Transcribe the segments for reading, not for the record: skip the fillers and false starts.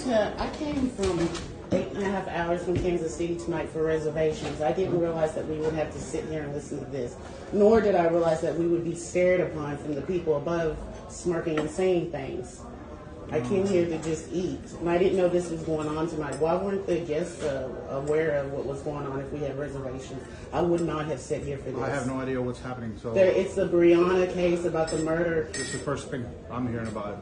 I came from 8.5 hours from Kansas City tonight for reservations. I didn't realize that we would have to sit here and listen to this, nor did I realize that we would be stared upon from the people above, smirking and saying things. I came here to just eat, and I didn't know this was going on tonight. Why weren't the guests aware of what was going on if we had reservations? I would not have sat here for this. I have no idea what's happening. So it's the Breonna case about the murder. This is the first thing I'm hearing about it.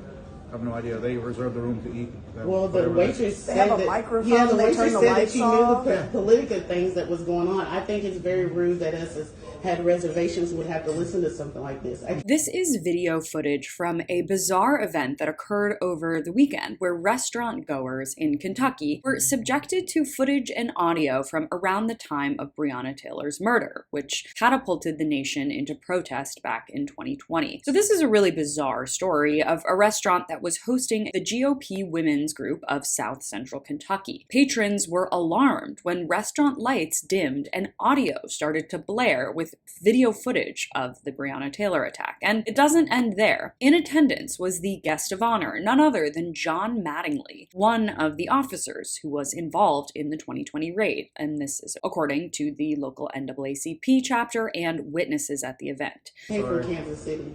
I have no idea. They reserved the room to eat. Well, the waitress said that. Microphone, Yeah, the waitress said that she knew off. the political things that was going on. I think it's very rude that us as had reservations would have to listen to something like this. This is video footage from a bizarre event that occurred over the weekend where restaurant goers in Kentucky were subjected to footage and audio from around the time of Breonna Taylor's murder, which catapulted the nation into protest back in 2020. So this is a really bizarre story of a restaurant that was hosting the GOP women's group of South Central Kentucky. Patrons were alarmed when restaurant lights dimmed and audio started to blare with video footage of the Breonna Taylor attack. And it doesn't end there. In attendance was the guest of honor, none other than John Mattingly, one of the officers who was involved in the 2020 raid. And this is according to the local NAACP chapter and witnesses at the event. Came from Kansas City.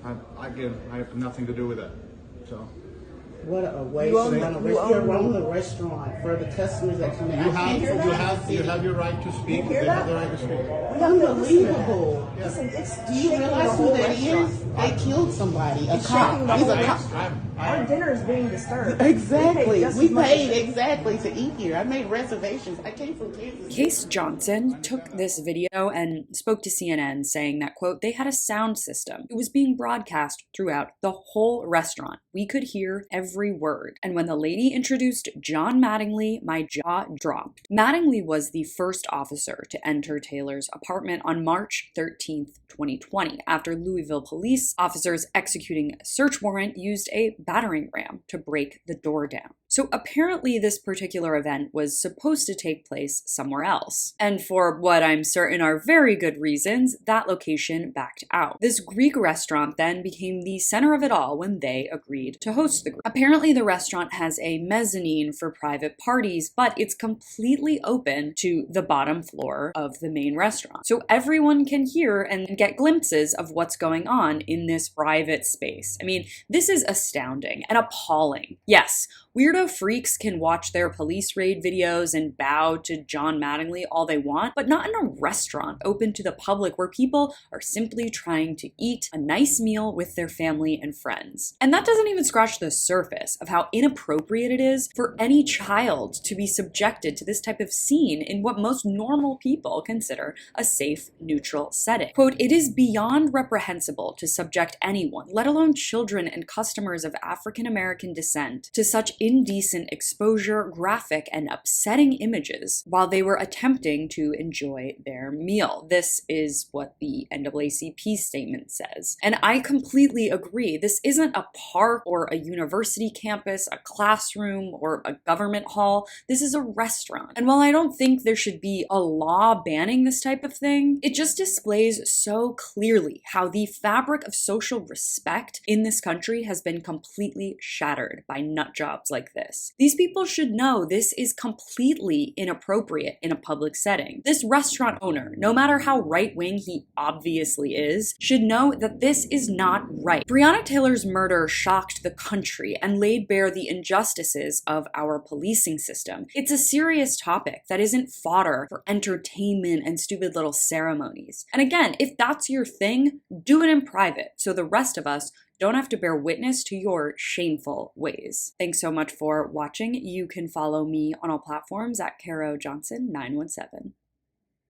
I have nothing to do with that. So. What a waste! You're running the restaurant for the customers that come in. You have your right to speak. They have the right to speak. Unbelievable. Yeah. Do you realize who that is? They killed somebody. A cop. He's a cop. Our dinner is being disturbed. Exactly. We paid exactly to eat here. I made reservations. I came from Kansas. Case Johnson took this video and spoke to CNN saying that, quote, they had a sound system. It was being broadcast throughout the whole restaurant. We could hear every word. And when the lady introduced John Mattingly, my jaw dropped. Mattingly was the first officer to enter Taylor's apartment on March 13th, 2020, after Louisville police officers executing a search warrant used a battering ram to break the door down. So apparently this particular event was supposed to take place somewhere else. And for what I'm certain are very good reasons, that location backed out. This Greek restaurant then became the center of it all when they agreed to host the group. Apparently the restaurant has a mezzanine for private parties, but it's completely open to the bottom floor of the main restaurant. So everyone can hear and get glimpses of what's going on in this private space. I mean, this is astounding and appalling. Yes, weirdo freaks can watch their police raid videos and bow to John Mattingly all they want, but not in a restaurant open to the public where people are simply trying to eat a nice meal with their family and friends. And that doesn't even scratch the surface of how inappropriate it is for any child to be subjected to this type of scene in what most normal people consider a safe, neutral setting. Quote, it is beyond reprehensible to subject anyone, let alone children and customers of African American descent, to such indecent exposure, graphic, and upsetting images while they were attempting to enjoy their meal. This is what the NAACP statement says. And I completely agree. This isn't a park or a university campus, a classroom, or a government hall. This is a restaurant. And while I don't think there should be a law banning this type of thing, it just displays so clearly how the fabric of social respect in this country has been completely shattered by nut jobs like this. These people should know this is completely inappropriate in a public setting. This restaurant owner, no matter how right-wing he obviously is, should know that this is not right. Breonna Taylor's murder shocked the country and laid bare the injustices of our policing system. It's a serious topic that isn't fodder for entertainment and stupid little ceremonies. And again, if that's your thing, do it in private so the rest of us don't have to bear witness to your shameful ways. Thanks so much for watching. You can follow me on all platforms at Caro Johnson 917.